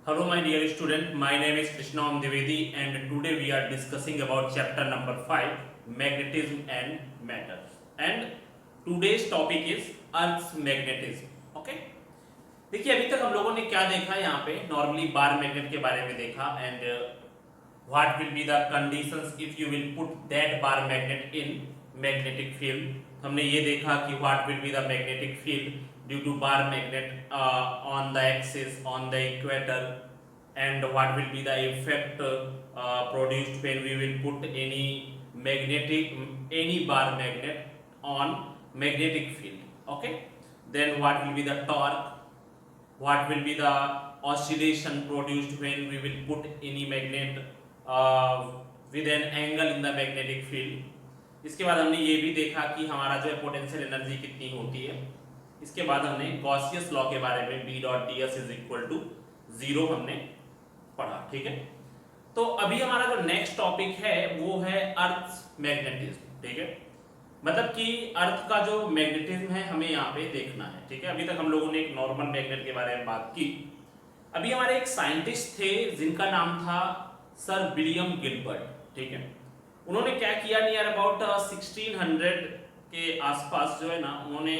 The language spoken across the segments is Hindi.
Hello my dear student, my name is Krishnam Dwivedi and today we are discussing about chapter number 5 magnetism and matter. And today's topic is Earth's magnetism. Okay? देखिए अभी तक हम लोगों ने क्या देखा यहाँ पे नॉर्मली बार मैग्नेट के बारे में देखा and what will be the conditions if you will put that bar magnet in magnetic field. हमने ये देखा कि what will be the magnetic field due to bar magnet on the axis on the equator and what will be the effect produced when we will put any bar magnet on magnetic field. Okay, then what will be the torque, what will be the oscillation produced when we will put any magnet with an angle in the magnetic field. इसके बाद हमने ये भी देखा कि हमारा जो है पोटेंशियल एनर्जी कितनी होती है. इसके बाद हमने गॉसियस लॉ के बारे में B dot D S is equal to 0 हमने पढ़ा. ठीक है, तो अभी हमारा जो नेक्स्ट टॉपिक है वो है अर्थ मैग्नेटिज्म. ठीक है, मतलब कि अर्थ का जो मैग्नेटिज्म है हमें यहाँ पे देखना है. ठीक है, अभी तक हम लोगों ने एक नॉर्मल मैग्नेट के बारे में बात की. अभी हमारे एक साइंटिस्ट थे जिनका नाम था सर विलियम गिलबर्ट. ठीक है, उन्होंने क्या किया नियर अबाउट 1600 के आसपास जो है ना, उन्होंने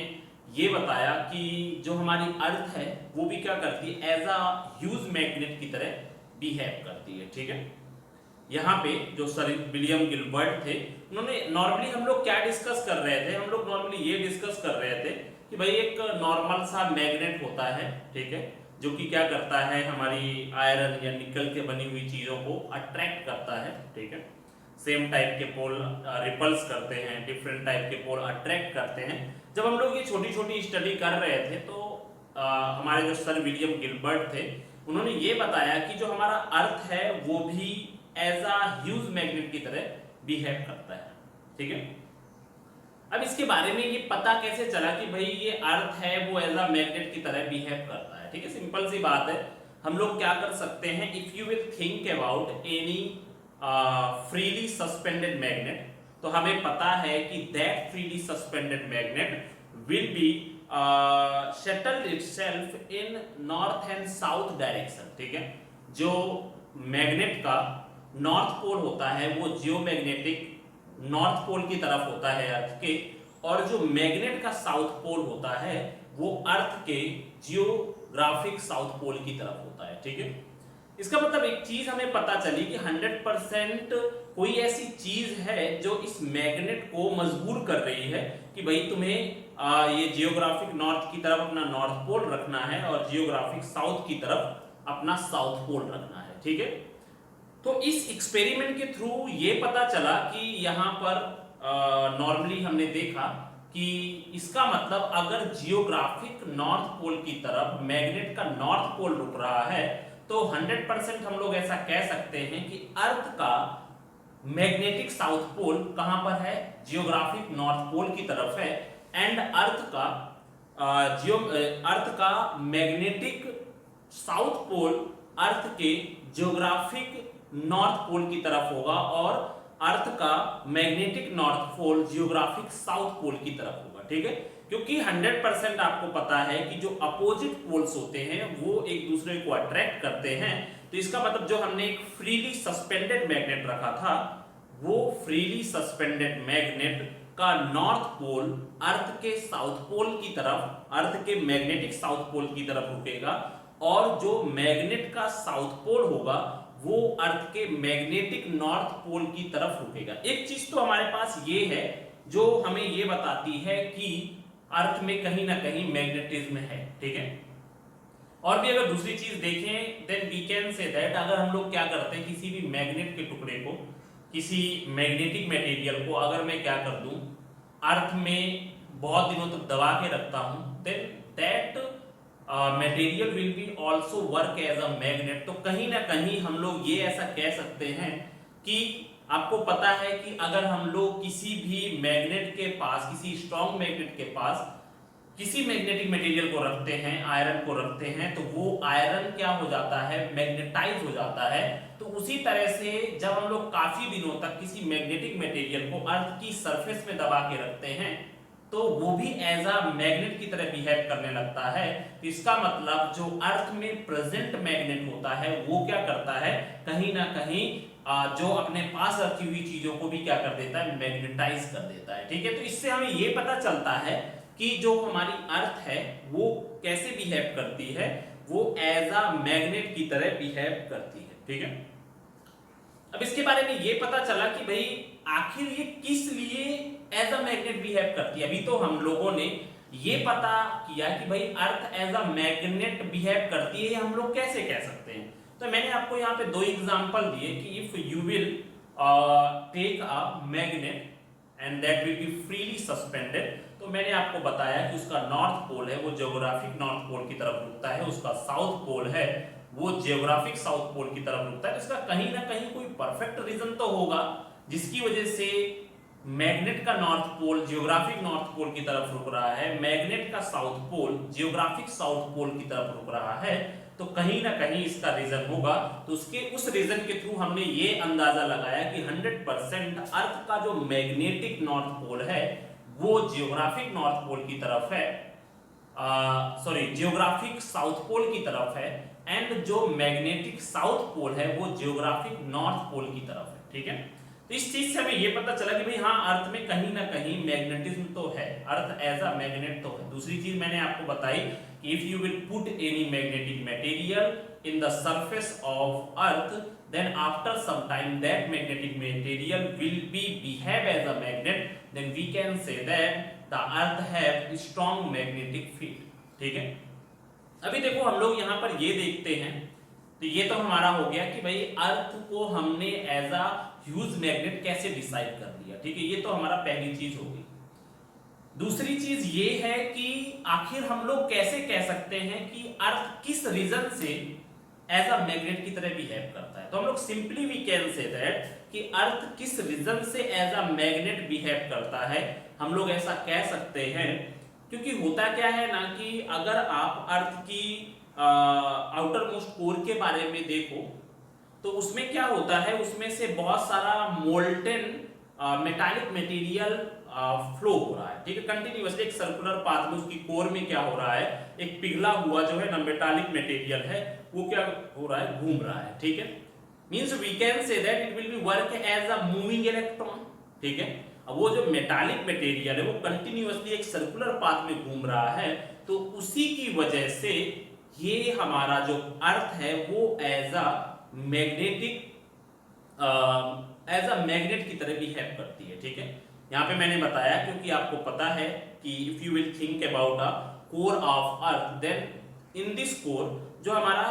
ये बताया कि जो हमारी अर्थ है वो भी क्या करती है, एज अ ह्यूज मैग्नेट की तरह बिहेव करती है. ठीक है, यहाँ पे जो सर विलियम गिलबर्ट थे, उन्होंने नॉर्मली हम लोग क्या डिस्कस कर रहे थे, हम लोग नॉर्मली ये डिस्कस कर रहे थे कि भाई एक नॉर्मल सा मैग्नेट होता है. ठीक है, जो कि क्या करता है, हमारी आयरन या निकल के बनी हुई चीजों को अट्रैक्ट करता है. ठीक है, सेम टाइप के पोल रिपल्स करते हैं, डिफरेंट टाइप के पोल अट्रैक्ट करते हैं. जब हम लोग ये छोटी छोटी स्टडी कर रहे थे तो हमारे जो सर विलियम गिलबर्ट थे, उन्होंने ये बताया कि जो हमारा अर्थ है वो भी एज अ ह्यूज मैग्नेट की तरह बिहेव करता है. ठीक है, अब इसके बारे में ये पता कैसे चला कि भाई ये अर्थ है वो एज अ मैग्नेट की तरह बिहेव करता है. ठीक है, सिंपल सी बात है. हम लोग क्या कर सकते हैं, if you will think about any freely suspended magnet, तो हमें पता है कि that freely suspended magnet will be settled itself in north and south direction. ठीक है, जो मैग्नेट का नॉर्थ पोल होता है वो जियोमैग्नेटिक नॉर्थ पोल की तरफ होता है अर्थ के, और जो मैग्नेट का साउथ पोल होता है वो अर्थ के जियोग्राफिक साउथ पोल की तरफ होता है. ठीक है, इसका मतलब एक चीज हमें पता चली कि 100% कोई ऐसी चीज है जो इस मैग्नेट को मजबूर कर रही है कि भाई तुम्हें ये जियोग्राफिक नॉर्थ की तरफ अपना नॉर्थ पोल रखना है और जियोग्राफिक साउथ की तरफ अपना साउथ पोल रखना है. ठीक है, तो इस एक्सपेरिमेंट के थ्रू ये पता चला कि यहाँ पर नॉर्मली हमने देखा कि इसका मतलब अगर जियोग्राफिक नॉर्थ पोल की तरफ मैग्नेट का नॉर्थ पोल रुक रहा है तो 100% हम लोग ऐसा कह सकते हैं कि अर्थ का मैग्नेटिक साउथ पोल कहां पर है, जियोग्राफिक नॉर्थ पोल की तरफ है, एंड अर्थ का मैग्नेटिक साउथ पोल अर्थ के जियोग्राफिक नॉर्थ पोल की तरफ होगा और अर्थ का magnetic north pole geographic south pole की तरफ होगा. ठीक है, क्योंकि 100% आपको पता है कि जो अपोजिट पोल्स होते हैं वो एक दूसरे को अट्रैक्ट करते हैं. तो इसका मतलब जो हमने एक फ्रीली सस्पेंडेड मैग्नेट रखा था वो फ्रीली सस्पेंडेड मैग्नेट का नॉर्थ पोल अर्थ के साउथ पोल की तरफ, अर्थ के मैग्नेटिक साउथ पोल की तरफ रुकेगा, और जो मैग्नेट का साउथ पोल होगा वो अर्थ के मैग्नेटिक नॉर्थ पोल की तरफ रुकेगा. एक चीज तो हमारे पास ये है जो हमें ये बताती है कि अर्थ में कहीं ना कहीं मैग्नेटिज्म है. ठीक है, और भी अगर दूसरी चीज देखें then we can say that अगर हम लोग क्या करते हैं, किसी भी मैग्नेट के टुकड़े को, किसी मैग्नेटिक मटेरियल को अगर मैं क्या कर दूं, अर्थ में बहुत दिनों तक दबा के रखता हूं, then that material will be also work as a magnet. तो कहीं ना कहीं हम लोग ये ऐसा कह सकते हैं कि आपको पता है कि अगर हम लोग किसी भी मैग्नेट के पास, किसी स्ट्रॉन्ग मैग्नेट के पास किसी मैग्नेटिक मटेरियल को रखते हैं, आयरन को रखते हैं, तो वो आयरन क्या हो जाता है, मैग्नेटाइज हो जाता है. तो उसी तरह से जब हम लोग काफी दिनों तक किसी मैग्नेटिक मटेरियल को अर्थ की सरफेस में दबा के रखते हैं तो वो भी एज अ मैग्नेट की तरह बिहेव करने लगता है। तो इसका मतलब जो अर्थ में प्रेजेंट मैग्नेट होता है वो क्या करता है, कहीं ना कहीं जो अपने पास रखी हुई चीजों को भी क्या कर देता है, मैग्नेटाइज कर देता है। ठीक है, तो इससे हमें ये पता चलता है कि जो हमारी अर्थ है वो कैसे बिहेव करती है, वो एज अ मैग्नेट की तरह बिहेव करती है। ठीक है, अब इसके बारे में ये पता चला कि भाई आखिर ये किस लिए एज अ मैग्नेट बिहेव करती है। अभी तो हम लोगों ने ये पता किया कि भाई earth as a magnet behave करती है, हम लोग कैसे कह सकते हैं। तो मैंने आपको यहाँ पे दो एग्जांपल दिए कि if you will take a magnet and that will be freely suspended, तो मैंने आपको बताया कि उसका नॉर्थ पोल है वो ज्योग्राफिक नॉर्थ पोल की तरफ रुकता है, उसका साउथ पोल है वो जियोग्राफिक साउथ पोल की तरफ रुकता है। इसका कहीं ना कहीं कोई परफेक्ट रीजन तो होगा जिसकी वजह से मैग्नेट का north pole geographic north pole की तरफ रुक रहा है, मैग्नेट का south pole geographic south pole की तरफ रुक रहा है, तो कहीं ना कहीं इसका रीजन होगा। तो उसके उस रीजन के थ्रू हमने ये अंदाजा लगाया कि 100% अर्थ का जो मैग्नेटिक नॉर्थ पोल है वो जियोग्राफिक नॉर्थ पोल की तरफ है, सॉरी जियोग्राफिक साउथ पोल की तरफ है, एंड जो मैग्नेटिक साउथ पोल है वो जियोग्राफिक नॉर्थ पोल की तरफ है। ठीक है, तो इस चीज से हमें ये पता चला कि भाई हाँ अर्थ में कहीं ना कहीं मैग्नेटिज्म तो है, अर्थ एज अ मैग्नेट तो है। दूसरी चीज मैंने आपको बताई कि if you will put any magnetic material in the surface of earth then after some time that magnetic material will be behave as a magnet, then we can say that the earth have strong magnetic field। ठीक है, अभी देखो हम लोग यहाँ पर ये देखते हैं, तो ये तो हमारा हो गया कि भाई अर्थ को हमने एज अ ह्यूज मैग्नेट कैसे डिसाइड कर दिया। ठीक है, ये तो हमारा पहली चीज हो गई। दूसरी चीज ये है कि आखिर हम लोग कैसे कह सकते हैं कि अर्थ किस रीजन से एज अ मैग्नेट की तरह बिहेव करता है। तो हम लोग simply we can say that कि अर्थ किस रीजन से एज अ मैग्नेट बिहेव करता है, हम लोग ऐसा कह सकते हैं क्योंकि होता क्या है ना कि अगर आप अर्थ की आउटर मोस्ट कोर के बारे में देखो तो उसमें क्या होता है, उसमें से बहुत सारा मोल्टेन मेटालिक मटेरियल फ्लो हो रहा है। ठीक है, कंटिन्यूअसली एक सर्कुलर पाथ में उसकी कोर में क्या हो रहा है, एक पिघला हुआ जो है ना मेटालिक मटेरियल है वो क्या हो रहा है, घूम रहा है। ठीक है, means we can say that it will be work as a moving electron. ठीक है, अब वो जो मेटालिक मटेरियल है वो कंटिन्यूअसली एक सर्कुलर पाथ में घूम रहा है, तो उसी की वजह से ये हमारा जो अर्थ है वो as a magnetic as a magnet की तरह बिहेव करती है। ठीक है, यहाँ पे मैंने बताया क्योंकि आपको पता है कि if you will think about a core of earth then in this core जो हमारा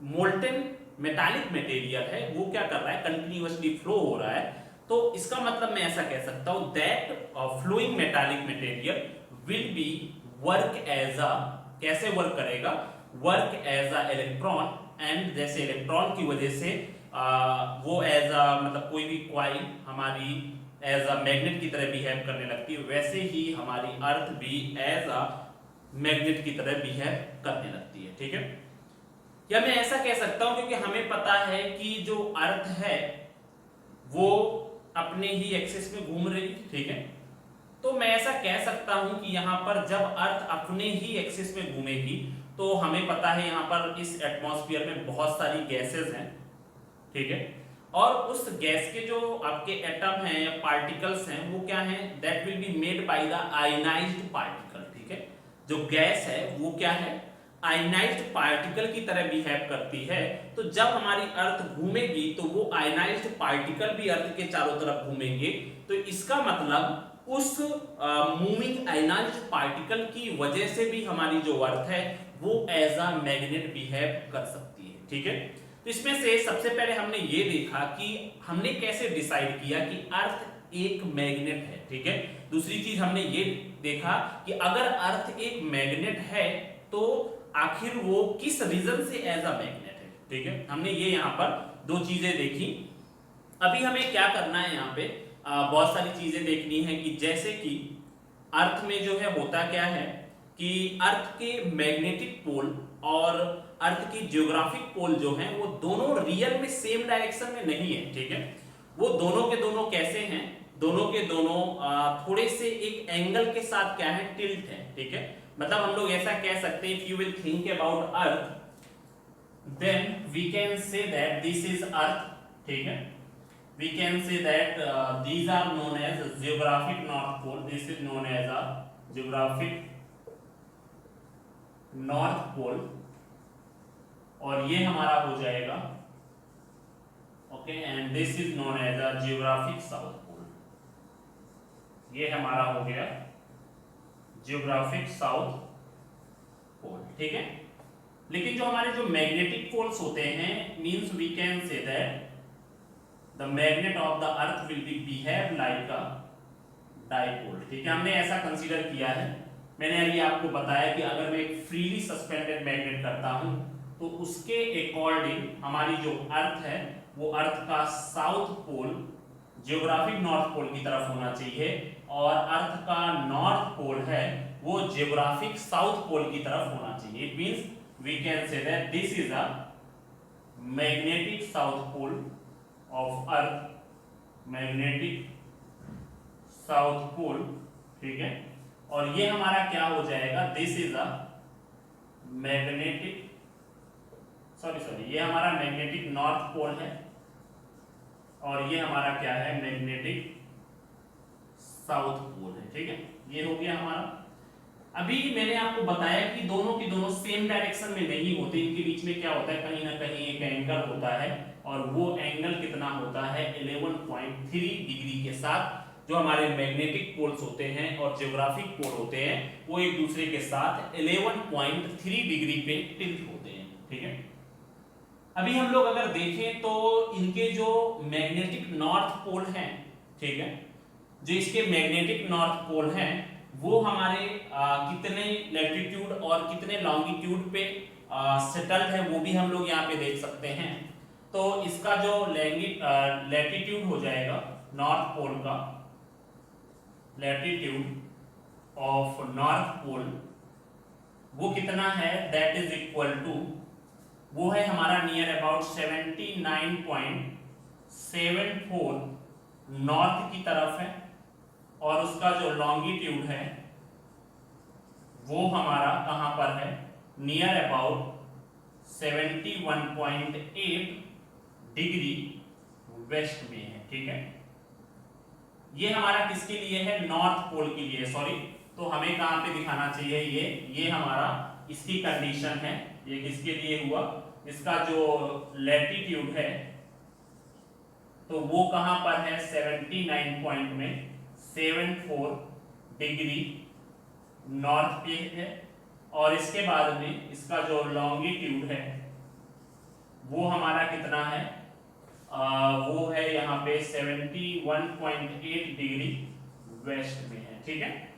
मोल्टेन मेटालिक मटेरियल है वो क्या कर रहा है, कंटिन्यूअसली फ्लो हो रहा है। तो इसका मतलब मैं ऐसा कह सकता हूं that flowing metallic material will be work as a, कैसे वर्क करेगा, work as a electron, and जैसे इलेक्ट्रॉन की वजह से वो एज अ मतलब कोई भी क्वाइल हमारी एज अ मैग्नेट की तरह बिहेव करने लगती है, वैसे ही हमारी अर्थ भी एज अ मैग्नेट की तरह बिहेव करने लगती है। ठीक है, या मैं ऐसा कह सकता हूं क्योंकि हमें पता है कि जो अर्थ है वो अपने ही एक्सिस में घूम रही है। ठीक है, तो मैं ऐसा कह सकता हूं कि यहाँ पर जब अर्थ अपने ही एक्सिस में घूमेगी तो हमें पता है यहाँ पर इस एटमॉस्फेयर में बहुत सारी गैसेस हैं। ठीक है, और उस गैस के जो आपके एटम हैं या पार्टिकल्स हैं वो क्या हैं, that will be made by the ionised particle. ठीक है, जो गैस है वो क्या है, आयनाइज्ड पार्टिकल की तरह बिहेव करती है। तो जब हमारी अर्थ घूमेगी तो वो आयनाइज्ड पार्टिकल भी अर्थ के चारों तरफ घूमेंगे, तो इसका मतलब उस मूविंग आयनाइज्ड पार्टिकल की वजह से भी हमारी जो अर्थ है वो एज अ मैग्नेट बिहेव कर सकती है। ठीक है, तो इसमें से सबसे पहले हमने ये देखा कि हमने कैसे डिसाइड किया कि अर्थ एक मैग्नेट है। ठीक है, दूसरी चीज हमने ये देखा कि अगर अर्थ एक मैग्नेट है तो आखिर वो किस रीजन से एज अ मैग्नेट है। ठीक है, हमने ये यहाँ पर दो चीजें देखी। अभी हमें क्या करना है, यहाँ पे बहुत सारी चीजें देखनी है कि जैसे कि अर्थ में जो है होता क्या है कि अर्थ के मैग्नेटिक पोल और अर्थ की जियोग्राफिक पोल जो हैं वो दोनों रियल में सेम डायरेक्शन में नहीं है। ठीक है, वो दोनों के दोनों कैसे हैं, दोनों के दोनों थोड़े से एक एंगल के साथ क्या है, टिल्ट है, ठीक है। मतलब हम लोग ऐसा कह सकते हैं, if you will think about earth then we can say that this is earth, ठीक है। we can say that these are known as geographic north pole, this is known as a geographic north pole, और ये हमारा हो जाएगा okay, and this is known as a geographic south pole, ये हमारा हो गया जियोग्राफिक साउथ पोल, ठीक है। लेकिन जो हमारे जो मैग्नेटिक पोल्स होते हैं, means we can say that the magnet of the earth will be behave like a dipole, ठीक है। हमने ऐसा कंसीडर किया है, मैंने अभी आपको बताया कि अगर मैं एक फ्रीली सस्पेंडेड मैग्नेट करता हूं तो उसके अकॉर्डिंग हमारी जो अर्थ है वो अर्थ का south pole geographic north pole की तरफ होना चाहिए, और अर्थ का नॉर्थ पोल है वो जियोग्राफिक साउथ पोल की तरफ होना चाहिए। It means we can say that this is a magnetic south pole of earth, magnetic south pole, ठीक है। और ये हमारा क्या हो जाएगा, this is a magnetic ये हमारा मैग्नेटिक नॉर्थ पोल है, और ये हमारा क्या है, मैग्नेटिक साउथ पोल है, ठीक है। ये हो गया हमारा। अभी मैंने आपको बताया कि दोनों की दोनों सेम डायरेक्शन में नहीं होते, इनके बीच में क्या होता है, कहीं ना कहीं एक एंगल होता है, और वो एंगल कितना होता है, 11.3 डिग्री के साथ। जो हमारे मैग्नेटिक पोल्स होते हैं और जियोग्राफिक पोल होते हैं वो एक दूसरे के साथ 11.3 डिग्री पे टिल्ट होते हैं, ठीक है। अभी हम लोग अगर देखें तो इनके जो मैग्नेटिक नॉर्थ पोल हैं, ठीक है, जो इसके मैग्नेटिक नॉर्थ पोल हैं वो हमारे कितने लैटिट्यूड और कितने लॉन्गिट्यूड पे सेटल्ड है वो भी हम लोग यहाँ पे देख सकते हैं। तो इसका जो लैटिट्यूड हो जाएगा नॉर्थ पोल का, लैटिट्यूड ऑफ नॉर्थ पोल वो कितना है, दैट इज इक्वल टू, वो है हमारा नियर अबाउट 79.74 नॉर्थ की तरफ है, और उसका जो लॉन्गिट्यूड है वो हमारा कहां पर है, नियर अबाउट 71.8 डिग्री वेस्ट में है, ठीक है। ये हमारा किसके लिए है, नॉर्थ पोल के लिए, सॉरी। तो हमें कहां पे दिखाना चाहिए, ये हमारा इसकी कंडीशन है, ये किसके लिए हुआ, इसका जो लैटिट्यूड है तो वो कहां पर है, 79.74 डिग्री नॉर्थ पे है, और इसके बाद में इसका जो लॉन्गिट्यूड है वो हमारा कितना है, वो है यहाँ पे 71.8 डिग्री वेस्ट में है, ठीक है।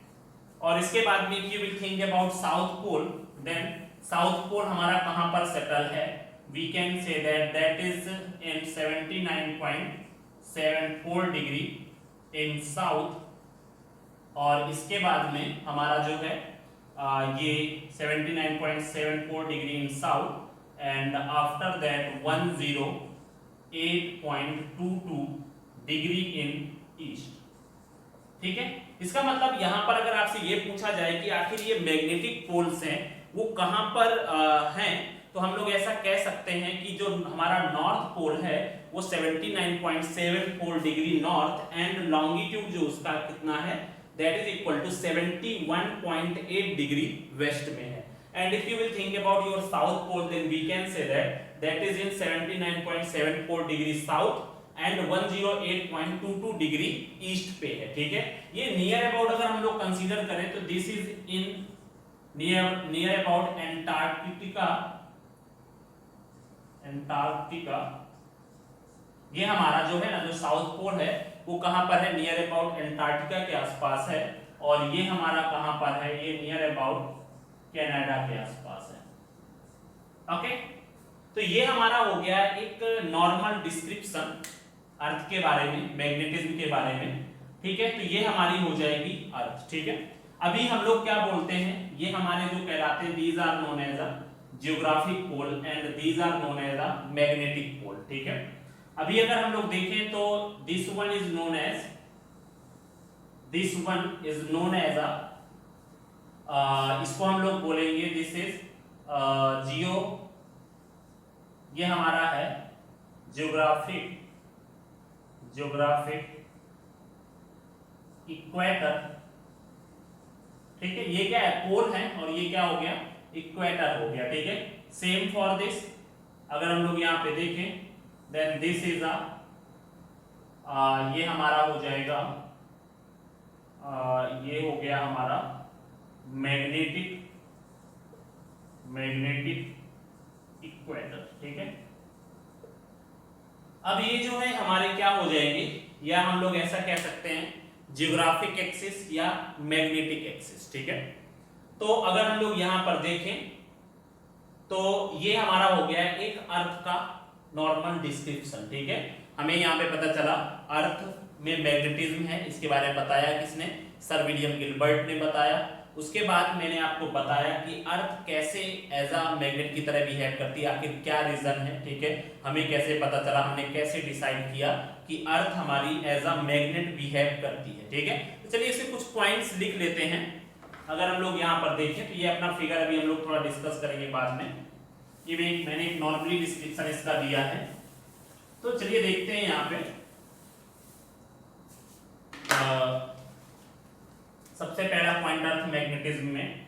और इसके बाद में if you will think about south pole, then south pole हमारा कहां पर सेटल है, we can say that is in 79.74 degree in south, और इसके बाद में हमारा जो है ये 79.74 degree in south, and after that 108.22 degree in east, ठीक है। इसका मतलब यहां पर अगर आपसे ये पूछा जाए कि आखिर ये मैग्नेटिक पोल्स हैं वो कहां पर हैं, तो हम लोग ऐसा कह सकते हैं कि जो हमारा नॉर्थ पोल है वो 79.74 डिग्री नॉर्थ, एंड लॉन्गिट्यूड जो उसका कितना है, that is equal to 71.8 degree west में है। And if you will think about your south pole, then we can say that is in 79.74 degree south and 108.22 degree east पे है, ठीक है। ये नियर अबाउट अगर हम लोग कंसीडर करें तो this is in near about Antarctica. ये हमारा जो है ना जो साउथ पोल है वो कहां पर है, नियर अबाउट एंटार्क्टिका के आसपास है, और ये हमारा कहां पर है, ये नियर अबाउट कनाडा के आसपास है, ओके। तो ये हमारा हो गया एक नॉर्मल डिस्क्रिप्शन अर्थ के बारे में, मैग्नेटिज्म के बारे में, ठीक है। तो ये हमारी हो जाएगी अर्थ, ठीक है। अभी हम लोग क्या बोलते हैं, ये हमारे जो कहलाते हैं, these are known as a geographic pole and these are known as a magnetic pole, ठीक है। अभी अगर हम लोग देखें तो this one is known as this one is known as a, इसको हम लोग बोलेंगे दिस इज जियो, ये हमारा है ज्योग्राफिक इक्वेटर, ठीक है। ये क्या है, पोल है, और ये क्या हो गया, इक्वेटर हो गया, ठीक है। सेम फॉर दिस, अगर हम लोग यहाँ पे देखें, देन दिस इज अ, ये हमारा हो जाएगा, ये हो गया हमारा मैग्नेटिक इक्वेटर, ठीक है। अब ये जो है हमारे क्या हो जाएंगे, या हम लोग ऐसा कह सकते हैं जियोग्राफिक एक्सिस या मैग्नेटिक एक्सिस, ठीक है। तो अगर हम लोग यहां पर देखें तो ये हमारा हो गया एक अर्थ का नॉर्मल डिस्क्रिप्शन, ठीक है। हमें यहाँ पे पता चला अर्थ में मैग्नेटिज्म है, इसके बारे में बताया किसने, सर विलियम गिलबर्ट ने बताया। उसके बाद मैंने आपको बताया कि अर्थ कैसे एज अ मैग्नेट की तरह बिहेव करती है, आखिर क्या रीजन है, ठीक है। हमें कैसे पता चला, हमने कैसे डिसाइड किया कि अर्थ हमारी एज अ मैग्नेट बिहेव करती है, ठीक है। तो चलिए इसके कुछ पॉइंट्स लिख लेते हैं। अगर हम लोग यहाँ पर देखें तो ये अपना फिगर अभी हम लोग थोड़ा डिस्कस करेंगे बाद में, ये मैंने एक नॉर्मली डिस्क्रिप्शन इसका दिया है। तो चलिए देखते हैं यहाँ पे, सबसे पहला पॉइंट अर्थ मैग्नेटिज्म में,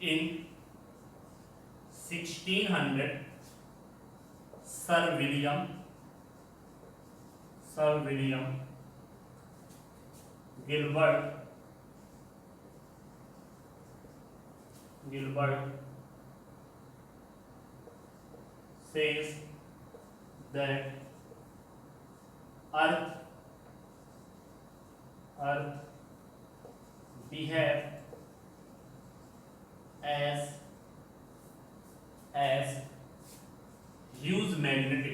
इन 1600 sir William Gilbert says that earth behave as huge magnet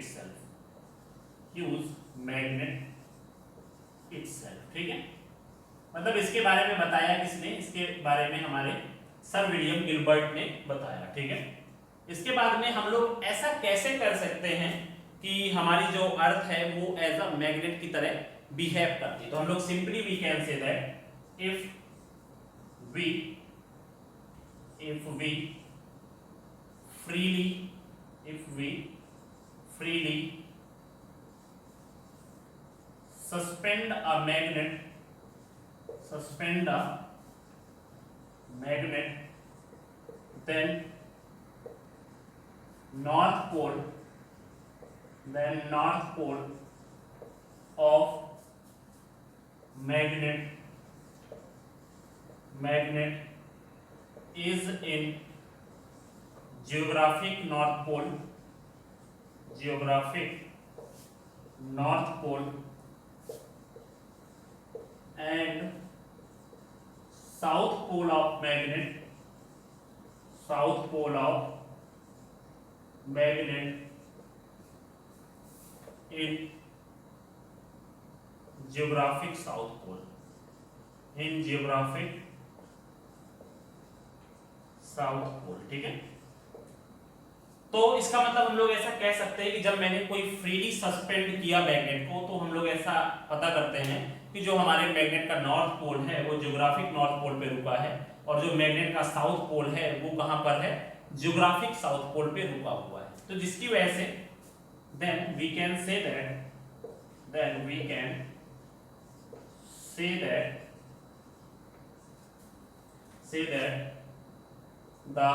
itself, ठीक है। मतलब इसके बारे में बताया किसने, इसके बारे में हमारे सर विलियम गिलबर्ट ने बताया, ठीक है। इसके बाद में हम लोग ऐसा कैसे कर सकते हैं कि हमारी जो अर्थ है वो एज अ मैग्नेट की तरह बिहेव करती है। तो हम लोग simply we can say that if we freely suspend a magnet, then north pole of magnet is in geographic north pole and south pole of magnet in geographic south pole, ठीक है। तो इसका मतलब हम लोग ऐसा कह सकते हैं कि जब मैंने कोई फ्रीली सस्पेंड किया मैग्नेट को, तो हम लोग ऐसा पता करते हैं कि जो हमारे मैग्नेट का नॉर्थ पोल है वो ज्योग्राफिक नॉर्थ पोल पे रुका है, और जो मैग्नेट का साउथ पोल है वो कहां पर है, ज्योग्राफिक साउथ पोल पे रुका हुआ है। तो जिसकी वजह से then we can say that the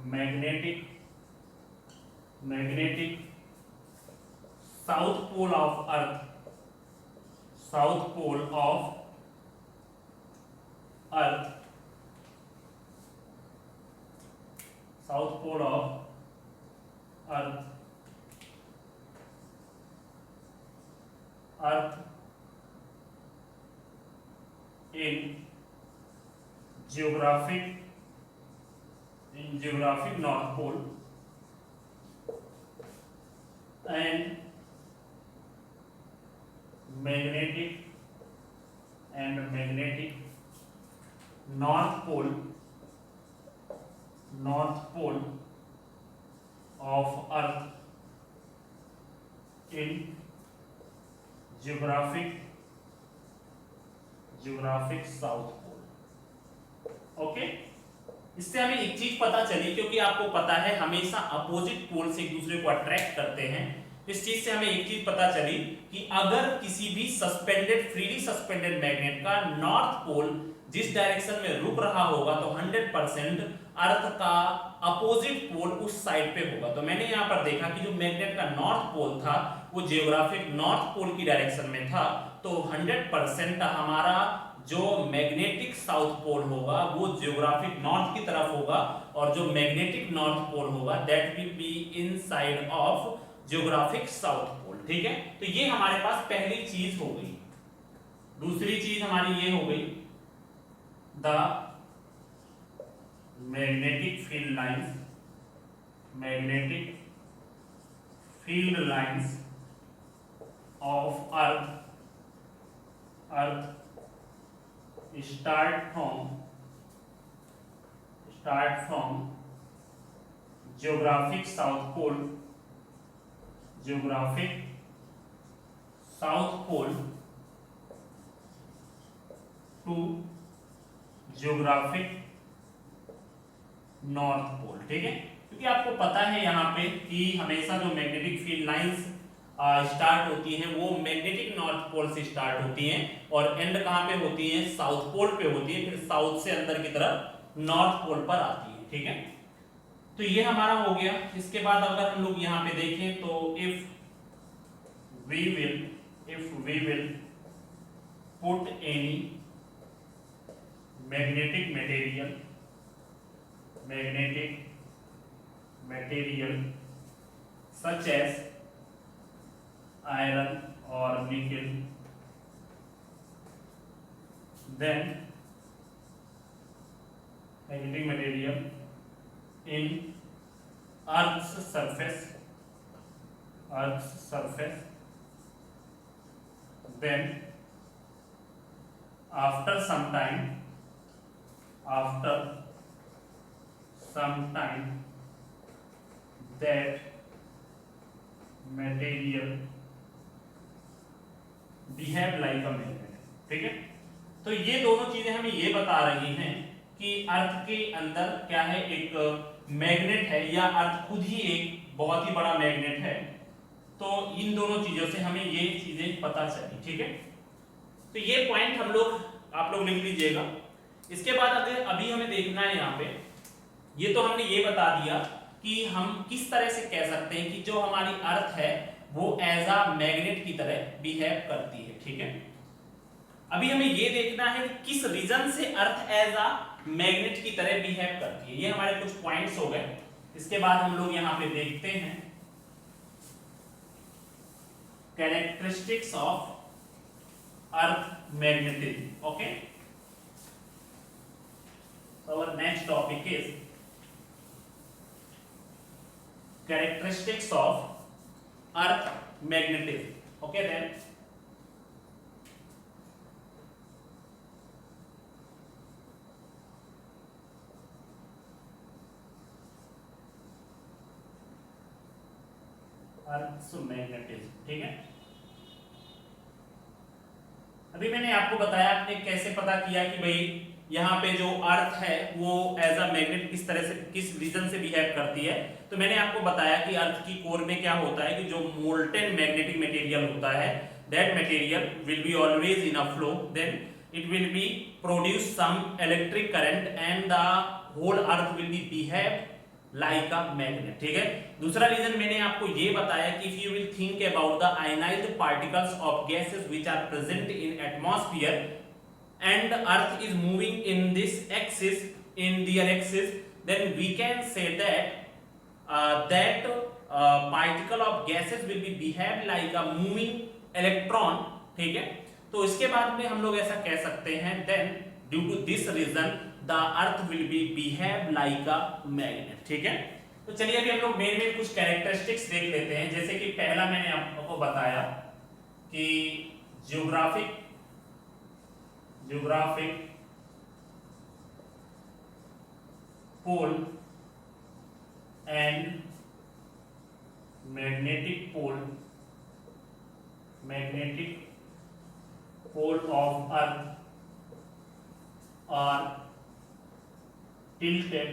magnetic south pole of earth south pole of earth in geographic north pole and magnetic north pole of earth in geographic south pole. Okay, इससे हमें एक चीज पता चली, क्योंकि आपको पता है हमेशा अपोजिट पोल से एक दूसरे को अट्रैक्ट करते हैं। इस चीज से हमें एक चीज पता चली कि अगर किसी भी फ्रीली सस्पेंडेड मैग्नेट का नॉर्थ पोल जिस डायरेक्शन में रुक रहा होगा तो 100% अर्थ का अपोजिट पोल उस साइड पे होगा। तो मैंने यहाँ पर देखा कि जो मैग्नेट का नॉर्थ पोल था वो जियोग्राफिक नॉर्थ पोल की डायरेक्शन में था, तो 100% हमारा जो मैग्नेटिक साउथ पोल होगा वो जियोग्राफिक नॉर्थ की तरफ होगा, और जो मैग्नेटिक नॉर्थ पोल होगा that will be inside of geographic south pole. ठीक है, तो ये हमारे पास पहली चीज हो गई। दूसरी चीज हमारी ये हो गई, the magnetic field lines of earth start from geographic south pole to geographic north pole. ठीक है, क्योंकि आपको पता है यहाँ पे कि हमेशा जो मैग्नेटिक फील्ड लाइंस स्टार्ट होती हैं वो मैग्नेटिक नॉर्थ पोल से स्टार्ट होती हैं और एंड कहाँ पे होती हैं, साउथ पोल पे होती है, फिर साउथ से अंदर की तरफ नॉर्थ पोल पर आती है। ठीक है, तो ये हमारा हो गया। इसके बाद अगर हम लोग यहाँ पे देखें तो if we will put any magnetic material such as iron or nickel, then magnetic material in Earth's surface, then after some time that material behave like a magnet. ठीक है, तो ये दोनों चीजें हमें ये बता रही हैं कि अर्थ के अंदर क्या है, एक मैग्नेट है या अर्थ खुद ही एक बहुत ही बड़ा मैग्नेट है। तो इन दोनों चीजों से हमें ये चीजें पता चली। ठीक है, तो ये पॉइंट आप लोग लिख लीजिएगा। इसके बाद अगर अभी हमें देखना है यहाँ पे, ये तो हमने ये बता दिया कि हम किस तरह से कह सकते हैं कि जो हमारी अर्थ है वो एज अ मैग्नेट की तरह बिहेव करती है। ठीक है, अभी हमें ये देखना है कि किस रीजन से अर्थ एज अ मैग्नेट की तरह बिहेव करती है। ये हमारे कुछ पॉइंट्स हो गए। इसके बाद हम लोग यहाँ पे देखते हैं characteristics of earth magnetism. Okay, our next topic is characteristics of earth magnetism. Okay, then earth's magnetism। ठीक है, अभी मैंने आपको बताया आपने कैसे पता किया कि भाई यहाँ पे जो अर्थ है वो एज अ मैग्नेट किस तरह से किस रीजन से बिहेव करती है। तो मैंने आपको बताया कि अर्थ की कोर में क्या होता है कि जो मोल्टेन मैग्नेटिक मटेरियल होता है that material will be always in a flow, then it will be produce some electric current and the whole earth will be behave like a magnet. ठीक है, दूसरा रीजन मैंने आपको ये बताया कि if you will think about the ionized particles of gases which are present in atmosphere and earth is moving in this axis, in their axis, then we can say that particle of gases will be behave like a moving electron। ठीक है, तो इसके बाद में हम लोग ऐसा कह सकते हैं then due to this reason the earth will be behave like a magnet। ठीक है, तो चलिए अभी हम लोग मेन कुछ कैरेक्टरिस्टिक्स देख लेते हैं। जैसे कि पहला मैंने आपको बताया कि geographic pole and magnetic pole magnetic pole of earth are tilted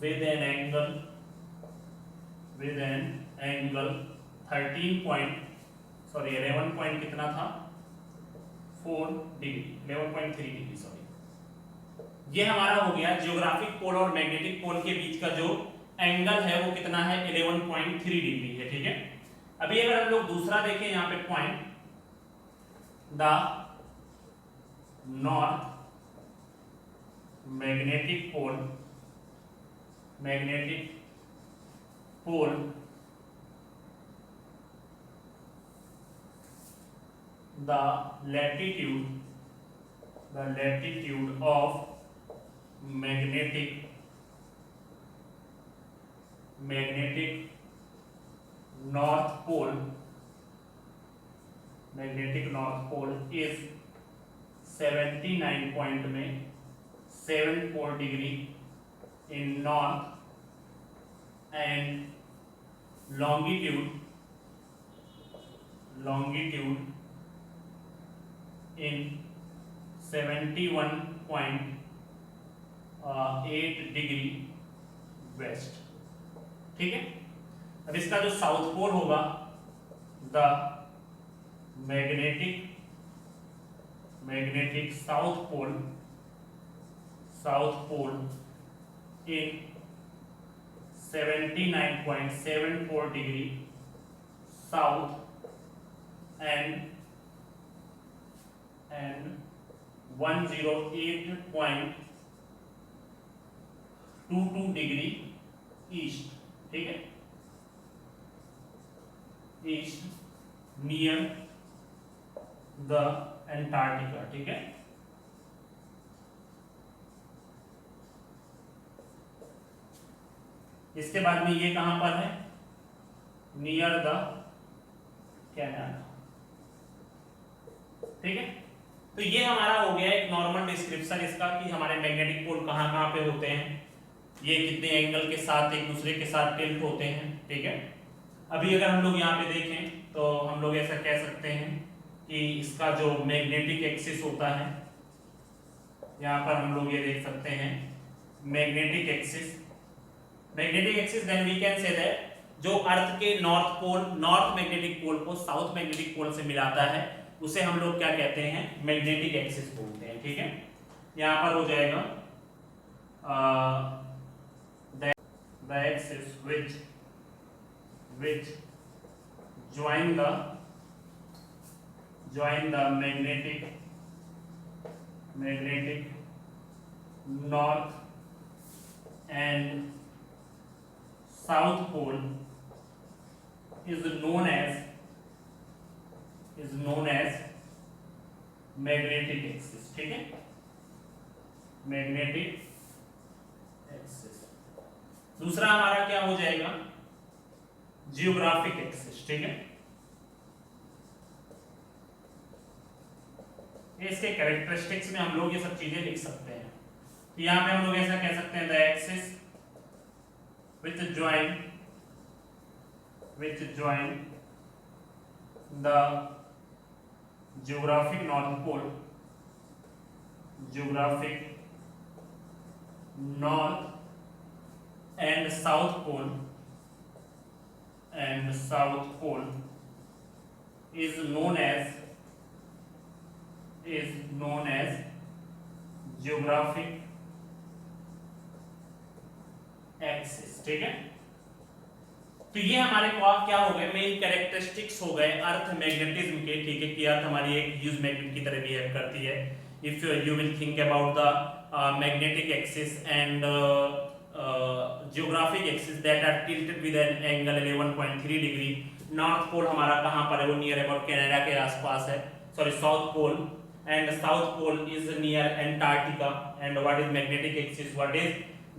with an angle 11 point कितना था 4 डिग्री 11.3 डिग्री सॉरी। ये हमारा हो गया जियोग्राफिक पोल और मैग्नेटिक पोल के बीच का जो एंगल है वो कितना है 11.3 डिग्री है, ठीक है। अभी अगर हम लोग दूसरा देखें यहाँ पे point the north magnetic pole the latitude of magnetic north pole is 79.74 degree in north and longitude in 71.8 degree west, ठीक है। अब इसका जो साउथ पोल होगा the magnetic south pole in 79.74 degree south and 108.22 degree east, ठीक है, ईस्ट नियर द एंटार्क्टिका, ठीक है। इसके बाद में ये कहां पर है नियर द कनाडा, ठीक है। तो ये हमारा हो गया एक नॉर्मल डिस्क्रिप्शन इसका कि हमारे मैग्नेटिक पोल कहाँ पे होते हैं, ये कितने एंगल के साथ एक दूसरे के साथ टिल्ट होते हैं, ठीक है। अभी अगर हम लोग यहाँ पे देखें तो हम लोग ऐसा कह सकते हैं कि इसका जो मैग्नेटिक एक्सिस होता है, यहाँ पर हम लोग ये देख सकते हैं magnetic axis, then we can say that जो अर्थ के नॉर्थ मैग्नेटिक पोल को साउथ मैग्नेटिक पोल से मिलाता है उसे हम लोग क्या कहते हैं मैग्नेटिक एक्सिस बोलते हैं, ठीक है। यहाँ पर हो जाएगा the axis which join the magnetic north and south pole is known as magnetic axis, ठीक है, मैग्नेटिक एक्सिस। दूसरा हमारा क्या हो जाएगा जियोग्राफिक एक्सिस, ठीक है। इसके कैरेक्टरिस्टिक्स में हम लोग ये सब चीजें लिख सकते हैं। तो यहाँ पे हम लोग ऐसा कह सकते हैं the axis which join the geographic north pole north and south pole is known as geographic axis, ठीक है। तो ये हमारे को क्या हो गए मेन कैरेक्टरिस्टिक्स हो गए अर्थ मैग्नेटिज्म के, ठीक है, कि अर्थ हमारी एक ह्यूज मैग्नेट की तरह बिहेव करती है। If you will think about the magnetic axis and geographic axis that are tilted with an angle 11.3 degree. North pole हमारा कहां पर है वो नियर अबाउट कनाडा के आसपास है, sorry south pole, and south pole is near Antarctica. And what is magnetic axis, what is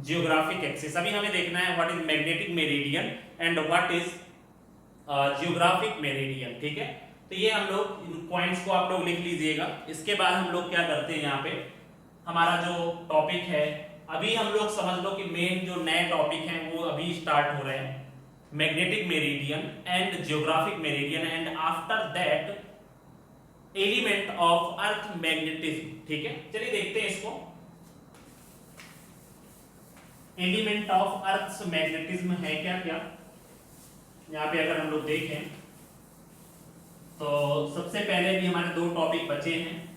geographic axis. अभी हमें देखना है what is magnetic meridian and what is geographic meridian, ठीक है। तो ये हम लोग इन पॉइंट्स को आप लोग लिख लीजिएगा। इसके बाद हम लोग क्या करते हैं, यहाँ पे हमारा जो टॉपिक है अभी हम लोग समझ लो कि मेन जो नए टॉपिक हैं वो अभी स्टार्ट हो रहे हैं, magnetic meridian and geographic meridian and after that element of earth magnetism. ठीक है, चलिए देखते हैं इसको। एलिमेंट ऑफ अर्थ मैग्नेटिज्म है क्या क्या, यहाँ पे अगर हम लोग देखें तो सबसे पहले भी हमारे दो टॉपिक बचे हैं।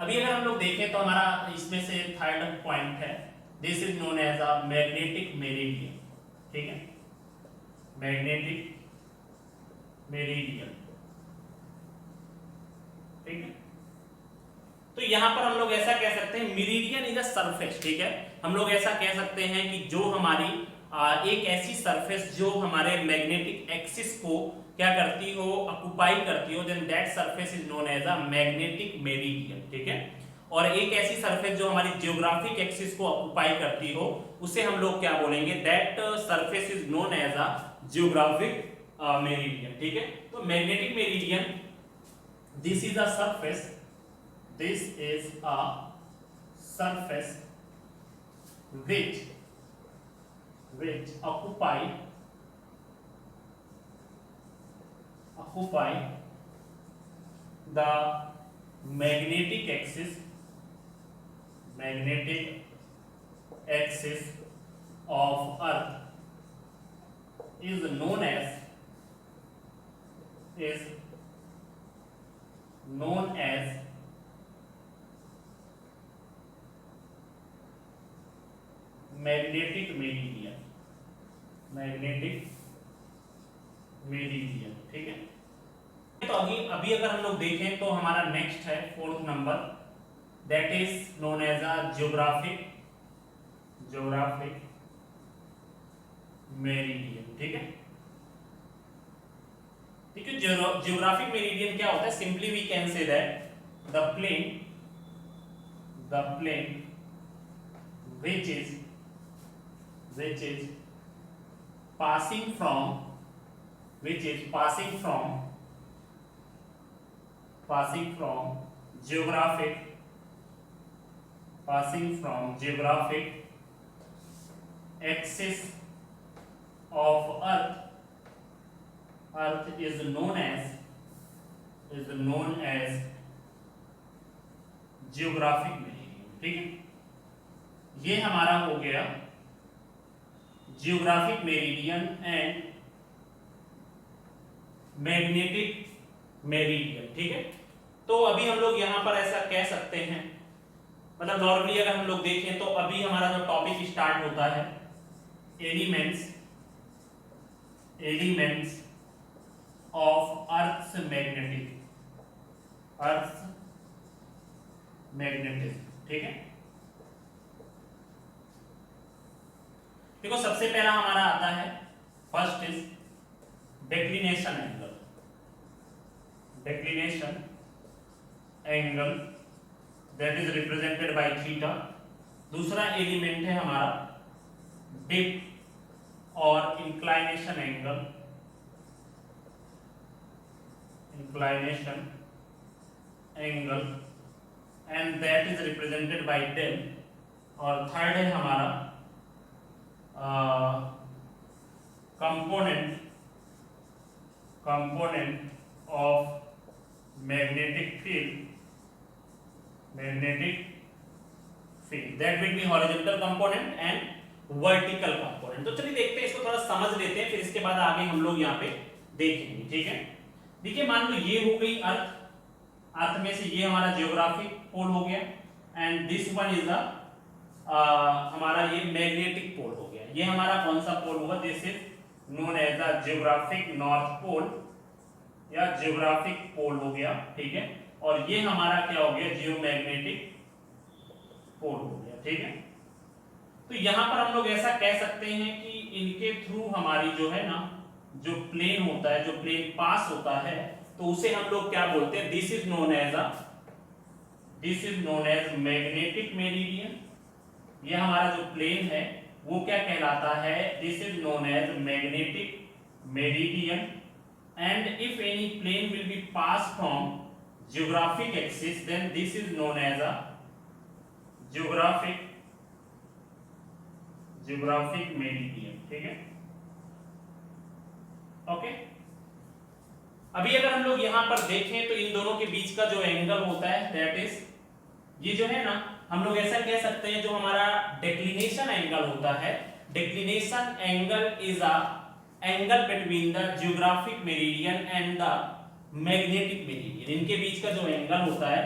अभी अगर हम लोग देखें तो हमारा इसमें से थर्ड पॉइंट है, this is known as a magnetic meridian. ठीक है, मैग्नेटिक मेरिडियन। ठीक है, तो यहां पर हम लोग ऐसा कह सकते हैं मेरिडियन इज अ सरफेस। ठीक है, हम लोग ऐसा कह सकते हैं कि जो हमारी एक ऐसी सरफेस जो हमारे मैग्नेटिक एक्सिस को क्या करती हो, ऑक्युपाई करती हो, then that surface is known as a magnetic meridian. ठीक है, और एक ऐसी सरफेस जो हमारी जियोग्राफिक एक्सिस को ऑक्युपाई करती हो उसे हम लोग क्या बोलेंगे, that surface is known as a geographic meridian. ठीक है, तो magnetic meridian, this is a surface, this is a surface which occupy the magnetic axis of earth is known as magnetic meridian. ठीक है, तो अभी अगर हम लोग देखें तो हमारा नेक्स्ट है fourth number, that is known as a geographic meridian. ठीक है, ठीक है, जियोग्राफिक मेरिडियन क्या होता है, simply we can say that the plane which is passing from geographic axis of earth is known as geographic meridian. ठीक है, ये हमारा हो गया geographic meridian and magnetic meridian. ठीक है, तो अभी हम लोग यहां पर ऐसा कह सकते हैं, मतलब नॉर्मली अगर हम लोग देखें तो अभी हमारा जो टॉपिक स्टार्ट होता है एलिमेंट्स ऑफ अर्थ मैग्नेटिज्म। ठीक है, देखो सबसे पहला हमारा आता है, first is declination angle that is represented by theta. दूसरा एलिमेंट है हमारा डिप और inclination angle and that is represented by del. और थर्ड है हमारा component of magnetic field that will be horizontal component and vertical component। तो चलिए देखते हैं, इसको थोड़ा समझ लेते हैं, फिर इसके बाद आगे हम लोग यहाँ पे देखेंगे। ठीक है, देखिए मान लो ये हो गई अर्थ में से ये हमारा जियोग्राफिक पोल हो गया एंड दिस वन इज हमारा ये मैग्नेटिक पोल हो गया। ये हमारा कौन सा पोल होगा, this is known as the geographic north pole या जियोग्राफिक पोल हो गया। ठीक है, और ये हमारा क्या हो गया, जियोमैग्नेटिक पोल हो गया। ठीक है, तो यहां पर हम लोग ऐसा कह सकते हैं कि इनके थ्रू हमारी जो है ना, जो प्लेन होता है, जो प्लेन पास होता है, तो उसे हम लोग क्या बोलते हैं, this is known as magnetic meridian. ये हमारा जो प्लेन है वो क्या कहलाता है, this is known as magnetic meridian. And if any plane will be pass from geographic axis, then this is known as a geographic meridian, ठीक है, ओके। अभी अगर हम लोग यहाँ पर देखें तो इन दोनों के बीच का जो एंगल होता है दैट इज, ये जो है ना, हम लोग ऐसा कह सकते हैं, जो हमारा डिक्लिनेशन एंगल होता है, declination angle is a angle between the geographic meridian and the magnetic meridian. इनके बीच का जो एंगल होता है,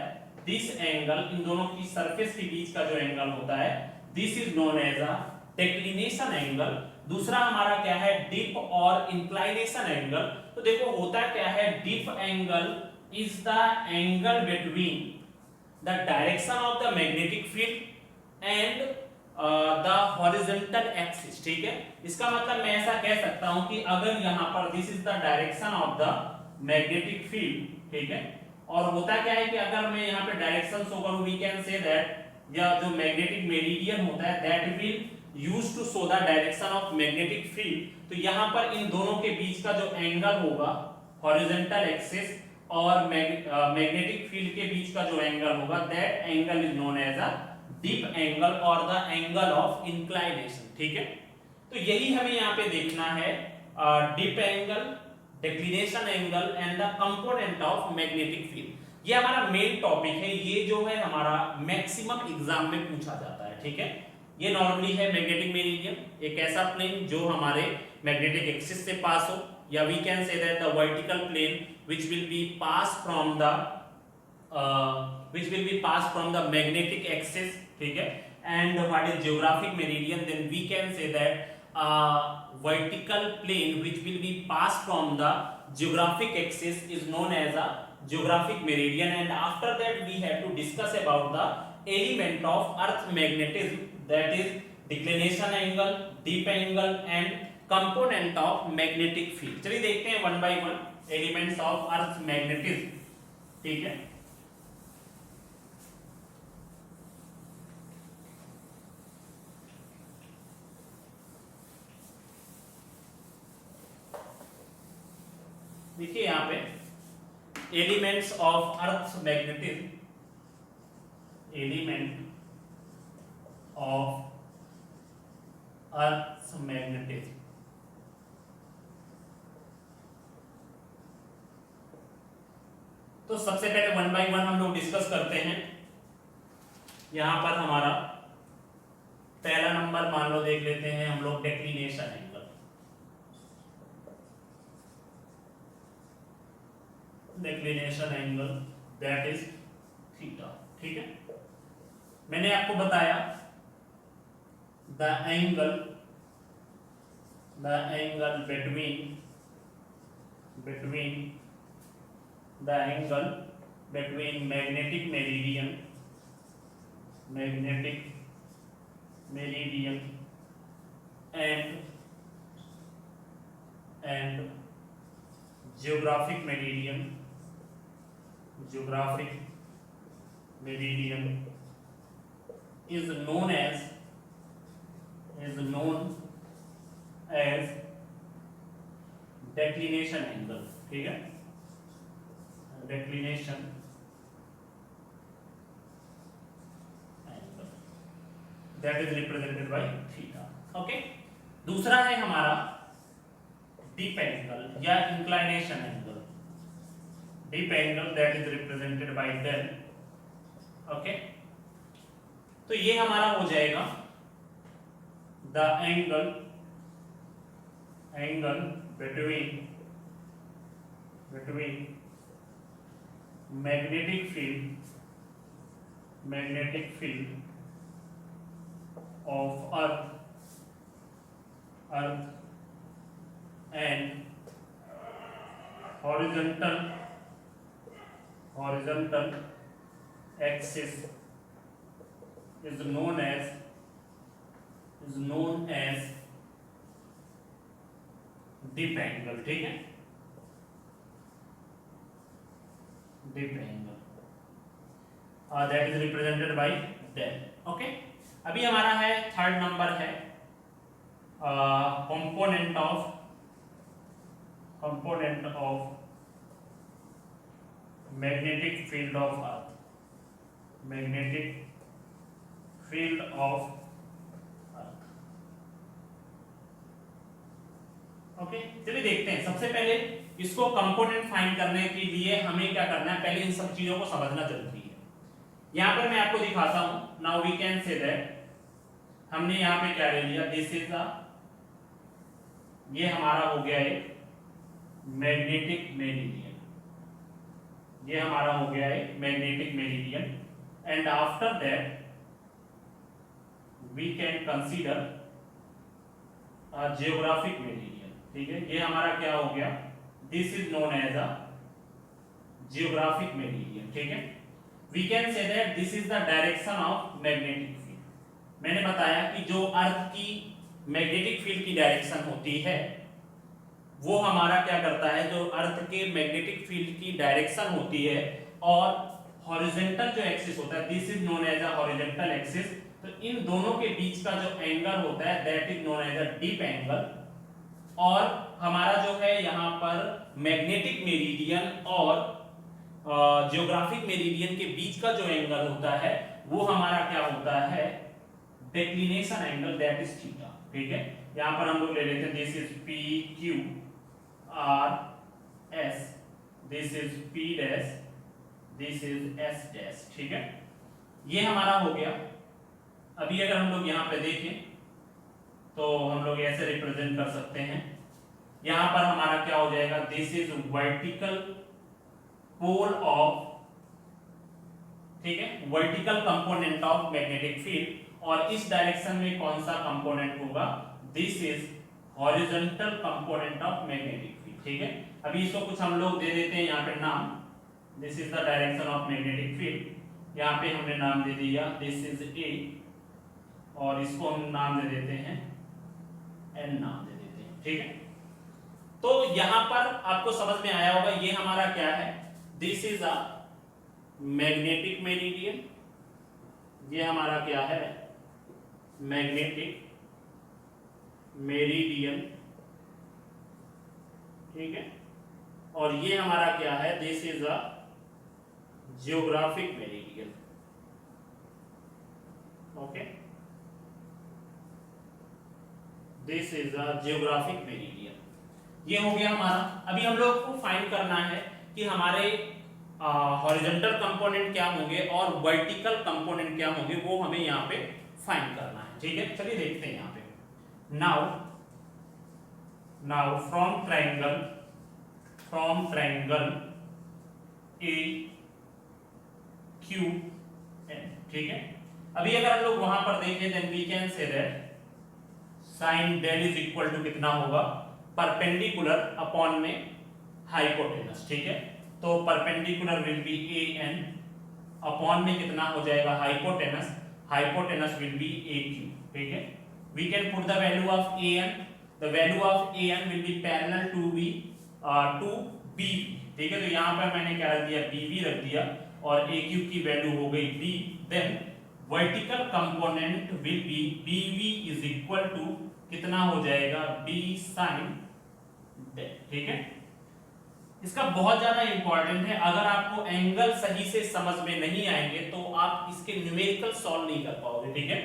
दिस एंगल, इन दोनों की सरफेस के बीच का जो एंगल होता है, this is known as a declination angle. दूसरा हमारा क्या है, डिप और इंक्लाइनेशन एंगल। तो देखो होता क्या है, dip angle is the angle between the direction of the magnetic field and the horizontal axis, ठीक है। इसका मतलब मैं ऐसा कह सकता हूं कि अगर यहां पर this is the direction of the magnetic field, ठीक है, और होता क्या है कि अगर मैं यहाँ पे डायरेक्शन शो करूं, वी कैन से दैट या जो मैग्नेटिक मेरिडियन होता है that will used to show the direction of magnetic field. तो यहाँ पर इन दोनों के बीच का जो एंगल होगा हॉरिजॉन्टल एक्सिस और मैग्नेटिक फील्ड के बीच का जो एंगल होगा, that angle is known as a dip angle और द एंगल ऑफ इंक्लाइनेशन, ठीक है। तो यही हमें यहाँ पे देखना है, dip angle, declination angle and the component of magnetic field. ये हमारा मेन टॉपिक है, ये जो है हमारा मैक्सिमम एग्जाम में पूछा जाता है, ठीक है। ये नॉर्मली है मैग्नेटिक मेरिडियन, एक ऐसा प्लेन जो हमारे मैग्नेटिक एक्सिस से पास हो, या we can say that the vertical plane which will be passed from the magnetic axis, ठीक है। and what is geographic meridian, then we can say that vertical plane which will be passed from the geographic axis is known as a geographic meridian, and after that we have to discuss about the element of earth magnetism, that is declination angle, deep angle and component of magnetic field। चलिए देखते हैं one by one elements of earth magnetism, ठीक है। देखिए यहाँ पे elements of earth magnetism, element of earth magnetism. तो सबसे पहले वन बाय वन हम लोग डिस्कस करते हैं। यहां पर हमारा पहला नंबर मान लो देख लेते हैं हम लोग, declination angle. Declination angle that is theta, ठीक है। मैंने आपको बताया the angle between the angle between magnetic meridian and geographic meridian is known as declination angle, ठीक है। declination angle that is represented by theta, okay। दूसरा है हमारा deep angle या inclination angle, deep angle that is represented by del, okay। तो ये हमारा हो जाएगा the angle between magnetic field of earth and horizontal axis is known as deep angle, ठीक है। deep angle that is represented by del, okay। अभी हमारा है थर्ड नंबर है component of magnetic field of earth, magnetic field of earth. Okay, चलिए देखते हैं। सबसे पहले इसको कंपोनेंट फाइंड करने के लिए हमें क्या करना है, पहले इन सब चीजों को समझना जरूरी है। यहां पर मैं आपको दिखाता हूं। Now we can say that हमने यहां पे क्या ले लिया, दिस इज द, ये हमारा हो गया एक मैग्नेटिक मेरिडियन, ये हमारा हो गया एक magnetic meridian. And after that we can consider a geographic meridian. ठीक है, ये हमारा क्या हो गया, this is known as a geographic meridian. ठीक है, we can say that this is the direction of magnetic field. मैंने बताया कि जो अर्थ की मैग्नेटिक फील्ड की डायरेक्शन होती है वो हमारा क्या करता है, जो अर्थ के मैग्नेटिक फील्ड की डायरेक्शन होती है और हॉरिजॉन्टल जो एक्सिस होता है, this is known as a horizontal axis. तो इन दोनों के बीच का जो एंगल होता है that is known as a dip angle. और हमारा जो है यहाँ पर मैग्नेटिक मेरिडियन और जियोग्राफिक मेरिडियन के बीच का जो एंगल होता है वो हमारा क्या होता है, declination angle, that is theta. ठीक है, यहाँ पर हम लोग ले लेते हैं this is P Q R S, this is P dash, this is S dash. ठीक है, ये हमारा हो गया। अभी अगर हम लोग यहाँ पे देखें तो हम लोग ऐसे रिप्रेजेंट कर सकते हैं। यहाँ पर हमारा क्या हो जाएगा, this is vertical pole of, ठीक है, vertical component of magnetic field. और इस डायरेक्शन में कौन सा कंपोनेंट होगा, this is horizontal component of magnetic field. ठीक है, अभी इसको कुछ हम लोग दे देते हैं यहाँ पे नाम, this is the direction of magnetic field. यहाँ पे हमने नाम दे दिया दिस इज ए, और इसको हम नाम दे देते हैं एन, नाम दे देते हैं। ठीक है, तो यहां पर आपको समझ में आया होगा ये हमारा क्या है, this is a magnetic meridian, ये हमारा क्या है, मैग्नेटिक मेरिडियन। ठीक है, और ये हमारा क्या है, this is a geographic meridian. Okay, this is a geographic meridian. ये हो गया हमारा। अभी हम लोग को फाइंड करना है कि हमारे हॉरिजॉन्टल कंपोनेंट क्या होंगे और वर्टिकल कंपोनेंट क्या होंगे, वो हमें यहाँ पे फाइंड करना है। ठीक है, चलिए देखते हैं यहाँ पे। Now from triangle A Q N. ठीक है, अभी अगर हम लोग वहां पर देखें then we can say that sine del is equal to कितना होगा, परपेंडिकुलर अपॉन में हाइपोटेनस। ठीक है, तो perpendicular will be A N, upon में कितना हो जाएगा, hypotenuse, hypotenuse will be A Q. ठीक है, we can put the value of A N, the value of A N will be parallel to B to B. ठीक है, तो यहाँ पर मैंने क्या रख दिया, बी बी रख दिया, और ए क्यू की वैल्यू हो गई B. Then vertical component will be B V is equal to कितना हो जाएगा, बी साइन डेल। ठीक है, इसका बहुत ज्यादा इंपॉर्टेंट है। अगर आपको एंगल सही से समझ में नहीं आएंगे तो आप इसके न्यूमेरिकल सॉल्व नहीं कर पाओगे। ठीक है,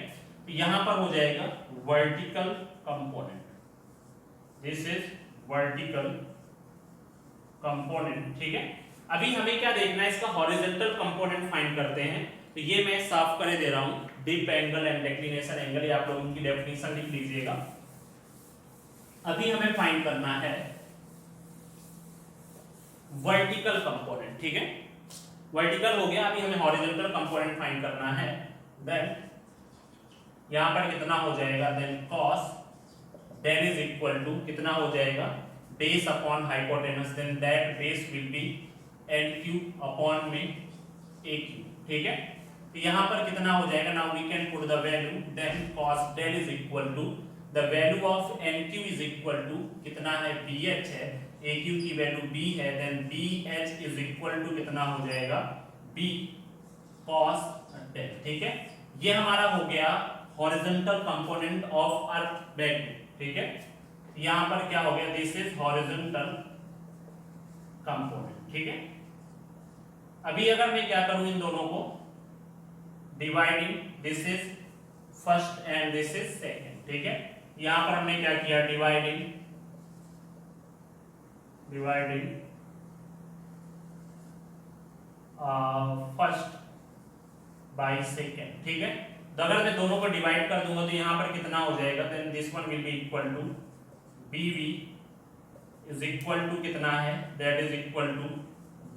तो यहां पर हो जाएगा vertical component, this is vertical component. ठीक है, अभी हमें क्या देखना है, इसका हॉरिजॉन्टल कंपोनेंट फाइंड करते हैं। तो ये मैं साफ करे दे रहा हूं, dip angle and declination angle, ये आप लोग उनकी डेफिनेशन लिख लीजिएगा। अभी हमें फाइंड करना है वर्टिकल कंपोनेंट। ठीक है, वर्टिकल हो गया, अभी हमें हॉरिजॉन्टल कंपोनेंट फाइंड करना है। देन यहां पर कितना हो जाएगा, then cos del is equal to कितना हो जाएगा, base upon hypotenuse, then that base will be N Q upon में ए क्यू। ठीक है, तो यहां पर कितना हो जाएगा, now we can put the value, then cos del is equal to the value of N Q is equal to कितना है, बी एच है, ए क्यू की वैल्यू बी है, then B H is equal to कितना हो जाएगा, बी cos डेल। ठीक है, ये हमारा हो गया horizontal component of earth magnet. ठीक है, यहां पर क्या हो गया, दिस इज हॉरिजॉन्टल कंपोनेंट। ठीक है, अभी अगर मैं क्या करूं इन दोनों को dividing, this is first and this is second, ठीक है। यहां पर हमने क्या किया, डिवाइडिंग फर्स्ट बाय सेकेंड, ठीक है। तो अगर मैं दोनों को डिवाइड कर दूंगा तो यहां पर कितना हो जाएगा, then this one will be equal to bv is equal to कितना है, that is equal to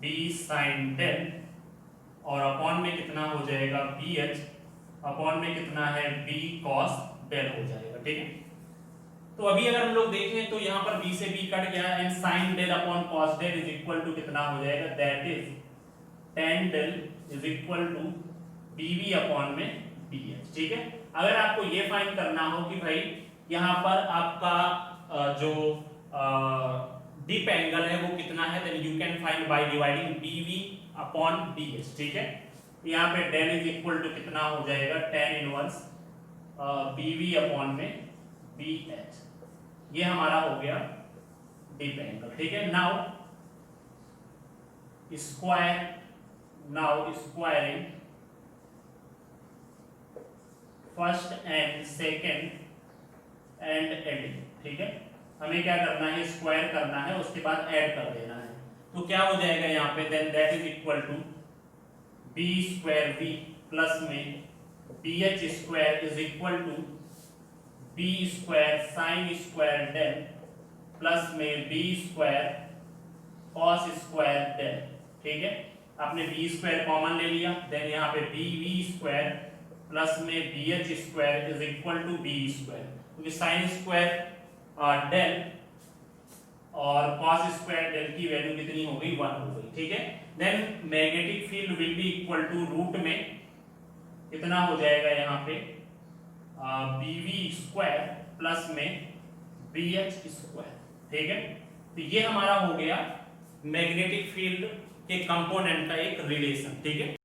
b sin del, और अपॉन में कितना हो जाएगा bh, अपॉन में कितना है b cos डेल हो जाएगा, ठीक है। तो अभी अगर हम लोग देखें तो यहाँ पर b से b कट गया and sin del upon cos del is equal to कितना हो जाएगा, that is tan del is equal to bv upon में bh, ठीक है। अगर आपको ये फाइंड करना हो कि भाई यहाँ पर आपका जो डिप एंगल है वो कितना है, then you can find by dividing bv upon bh, ठीक है। यहाँ पे डेल इज इक्वल टू कितना हो जाएगा, tan इनवर्स bv अपॉन में bh, ये हमारा हो गया डिप एंगल, ठीक है। Now squaring first and second and adding, ठीक है। हमें क्या करना है, स्क्वायर करना है, उसके बाद ऐड कर देना है। तो क्या हो जाएगा यहाँ पे, then that is equal to B square V plus में bh square is equal to B square sine square del plus में B square cos square del, ठीक है। आपने बी स्क्वायर कॉमन ले लिया, देन यहाँ पे बी वी स्क्वायर प्लस में bh square is equal to B square, क्योंकि साइन स्क्वायर डेल और cos स्क्वायर डेल की वैल्यू कितनी हो गई, 1 हो गई, ठीक है। देन magnetic field will be equal to root में कितना हो जाएगा यहाँ पे bv स्क्वायर प्लस में bh स्क्वायर, ठीक है। तो ये हमारा हो गया मैग्नेटिक फील्ड के कंपोनेंट का एक रिलेशन, ठीक है।